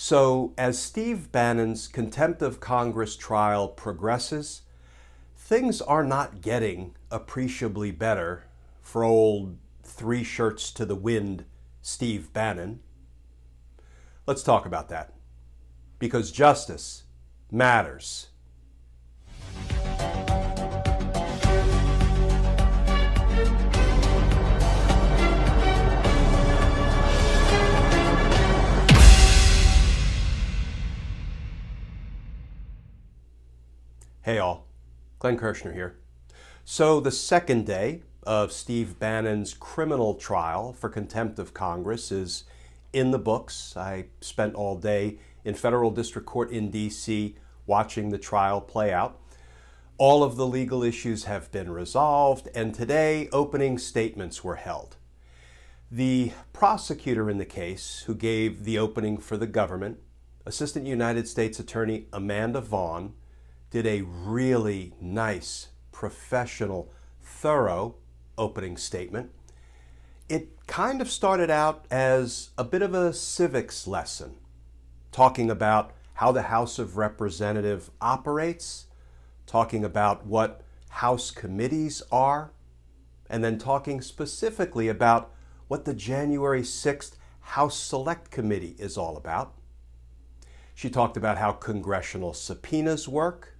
So as Steve Bannon's contempt of Congress trial progresses, things are not getting appreciably better for old three shirts to the wind Steve Bannon. Let's talk about that, because justice matters. Hey all, Glenn Kirshner here. So the second day of Steve Bannon's criminal trial for contempt of Congress is in the books. I spent all day in federal district court in D.C. watching the trial play out. All of the legal issues have been resolved, and today opening statements were held. The prosecutor in the case, who gave the opening for the government, Assistant United States Attorney Amanda Vaughn, did a really nice, professional, thorough opening statement. It kind of started out as a bit of a civics lesson, talking about how the House of Representatives operates, talking about what House committees are, and then talking specifically about what the January 6th House Select Committee is all about. She talked about how congressional subpoenas work.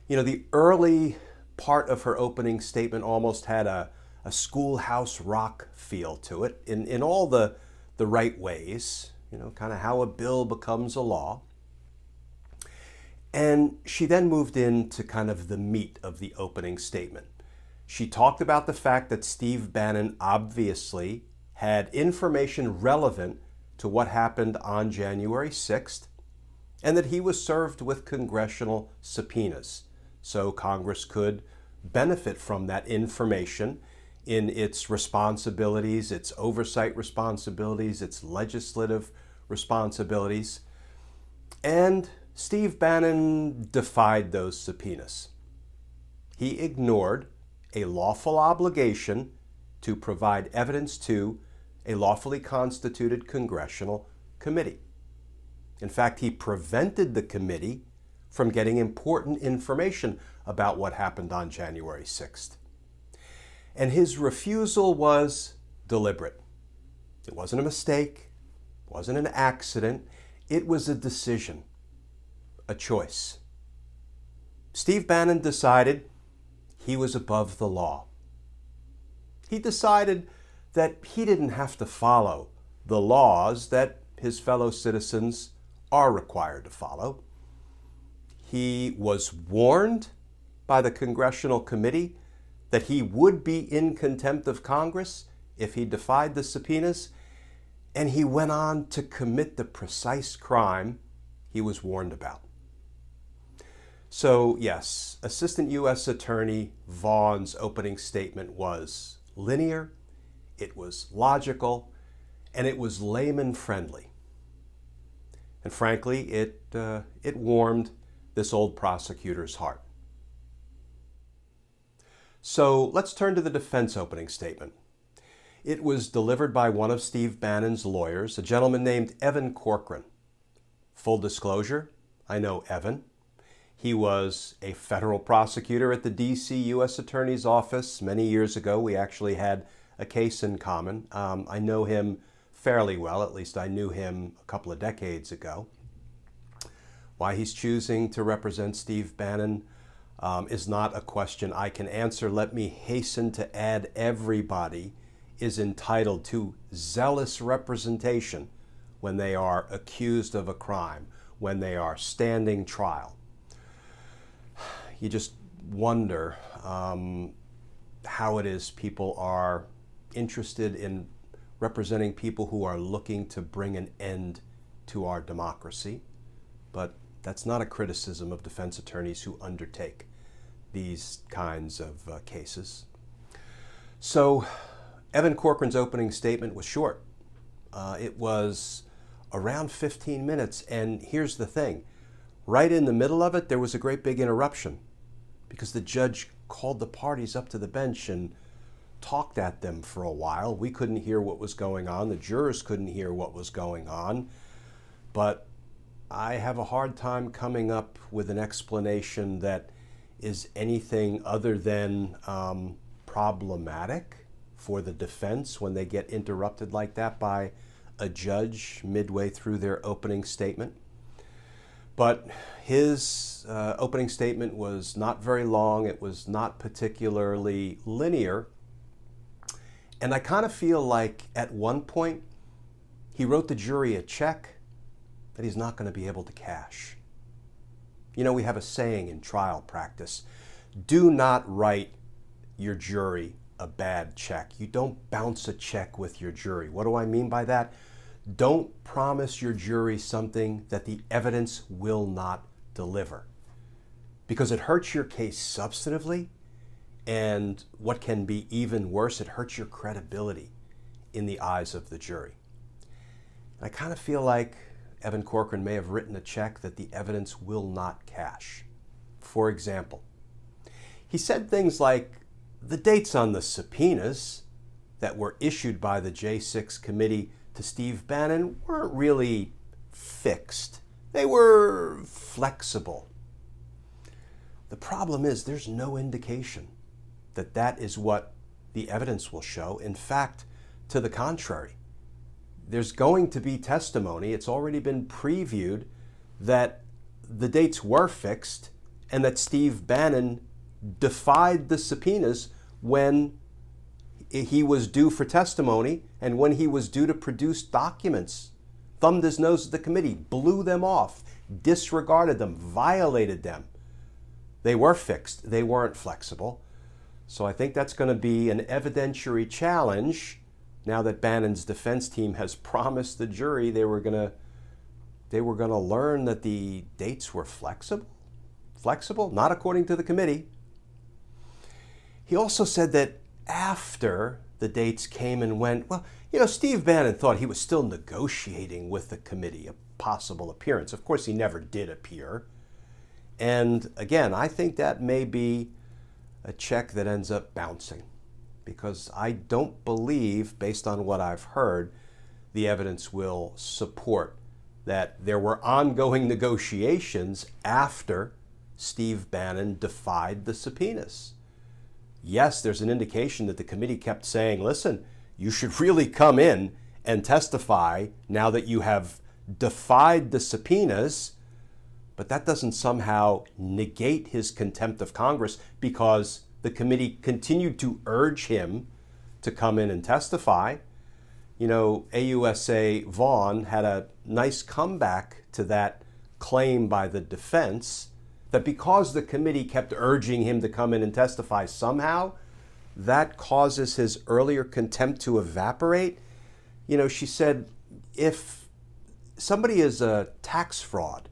You know, the early part of her opening statement almost had a Schoolhouse Rock feel to it in all the right ways, you know, kind of how a bill becomes a law. And she then moved into kind of the meat of the opening statement. She talked about the fact that Steve Bannon obviously had information relevant to what happened on January 6th, and that he was served with congressional subpoenas. So Congress could benefit from that information in its responsibilities, its oversight responsibilities, its legislative responsibilities. And Steve Bannon defied those subpoenas. He ignored a lawful obligation to provide evidence to a lawfully constituted congressional committee. In fact, he prevented the committee from getting important information about what happened on January 6th. And his refusal was deliberate. It wasn't a mistake, it wasn't an accident, it was a decision, a choice. Steve Bannon decided he was above the law. He decided that he didn't have to follow the laws that his fellow citizens are required to follow. He was warned by the congressional committee that he would be in contempt of Congress if he defied the subpoenas, and he went on to commit the precise crime he was warned about. So yes, Assistant U.S. Attorney Vaughn's opening statement was linear, it was logical, and it was layman-friendly. And frankly, it warmed this old prosecutor's heart. So let's turn to the defense opening statement. It was delivered by one of Steve Bannon's lawyers, a gentleman named Evan Corcoran. Full disclosure, I know Evan. He was a federal prosecutor at the D.C. U.S. Attorney's Office many years ago. We actually had a case in common. I know him fairly well, at least I knew him a couple of decades ago. Why he's choosing to represent Steve Bannon is not a question I can answer. Let me hasten to add, everybody is entitled to zealous representation when they are accused of a crime, when they are standing trial. You just wonder how it is people are interested in representing people who are looking to bring an end to our democracy. But that's not a criticism of defense attorneys who undertake these kinds of cases. So Evan Corcoran's opening statement was short. It was around 15 minutes, and here's the thing. Right in the middle of it, there was a great big interruption because the judge called the parties up to the bench and talked at them for a while. We couldn't hear what was going on. The jurors couldn't hear what was going on. but I have a hard time coming up with an explanation that is anything other than problematic for the defense when they get interrupted like that by a judge midway through their opening statement. But his opening statement was not very long. It was not particularly linear. And I kind of feel like at one point he wrote the jury a check that he's not going to be able to cash. You know, we have a saying in trial practice: do not write your jury a bad check. You don't bounce a check with your jury. What do I mean by that? Don't promise your jury something that the evidence will not deliver, because it hurts your case substantively, and what can be even worse, it hurts your credibility in the eyes of the jury. And I kind of feel like Evan Corcoran may have written a check that the evidence will not cash. For example, he said things like the dates on the subpoenas that were issued by the J6 committee to Steve Bannon weren't really fixed. They were flexible. The problem is there's no indication that that is what the evidence will show. In fact, to the contrary, there's going to be testimony, it's already been previewed, that the dates were fixed and that Steve Bannon defied the subpoenas when he was due for testimony and when he was due to produce documents. Thumbed his nose at the committee, blew them off, disregarded them, violated them. They were fixed. They weren't flexible. So I think that's going to be an evidentiary challenge now that Bannon's defense team has promised the jury they were going to learn that the dates were flexible. Flexible? Not according to the committee. He also said that after the dates came and went, well, you know, Steve Bannon thought he was still negotiating with the committee a possible appearance. Of course, he never did appear. And again, I think that may be a check that ends up bouncing, because I don't believe, based on what I've heard, the evidence will support that there were ongoing negotiations after Steve Bannon defied the subpoenas. Yes, there's an indication that the committee kept saying, listen, you should really come in and testify now that you have defied the subpoenas, but that doesn't somehow negate his contempt of Congress, because the committee continued to urge him to come in and testify. You know, AUSA Vaughn had a nice comeback to that claim by the defense, that because the committee kept urging him to come in and testify, somehow that causes his earlier contempt to evaporate. You know, she said, if somebody is a tax fraud,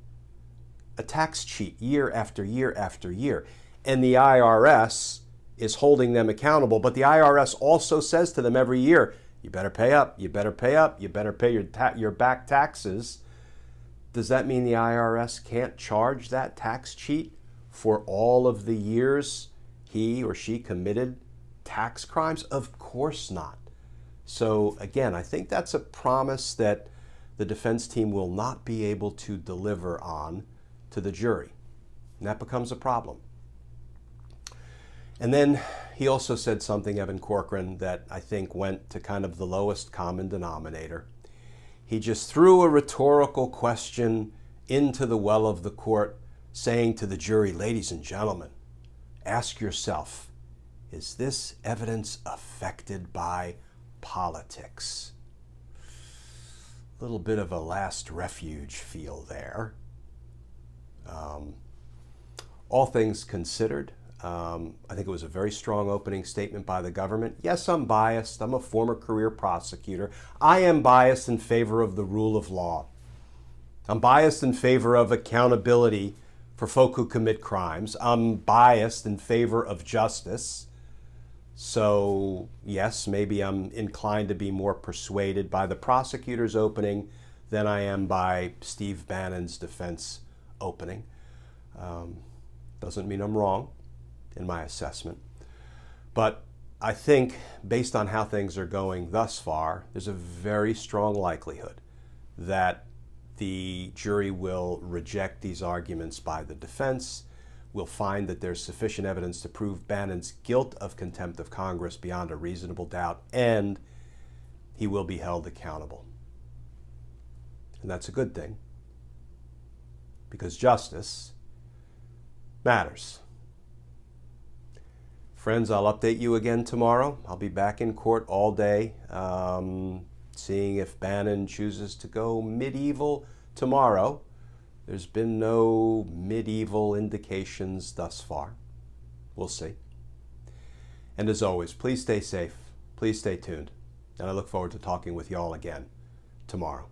a tax cheat year after year after year, and the IRS is holding them accountable, but the IRS also says to them every year, you better pay up, you better pay up, you better pay your back taxes. Does that mean the IRS can't charge that tax cheat for all of the years he or she committed tax crimes? Of course not. So again, I think that's a promise that the defense team will not be able to deliver on to the jury. And that becomes a problem. And then he also said something, Evan Corcoran, that I think went to kind of the lowest common denominator. He just threw a rhetorical question into the well of the court, saying to the jury, ladies and gentlemen, ask yourself, is this evidence affected by politics? A little bit of a last refuge feel there. All things considered, I think it was a very strong opening statement by the government. Yes, I'm biased. I'm a former career prosecutor. I am biased in favor of the rule of law. I'm biased in favor of accountability for folk who commit crimes. I'm biased in favor of justice. So, yes, maybe I'm inclined to be more persuaded by the prosecutor's opening than I am by Steve Bannon's defense opening. Doesn't mean I'm wrong in my assessment. But I think, based on how things are going thus far, there's a very strong likelihood that the jury will reject these arguments by the defense, will find that there's sufficient evidence to prove Bannon's guilt of contempt of Congress beyond a reasonable doubt, and he will be held accountable. And that's a good thing, because justice matters. Friends, I'll update you again tomorrow. I'll be back in court all day, seeing if Bannon chooses to go medieval tomorrow. There's been no medieval indications thus far. We'll see. And as always, please stay safe. Please stay tuned. And I look forward to talking with you all again tomorrow.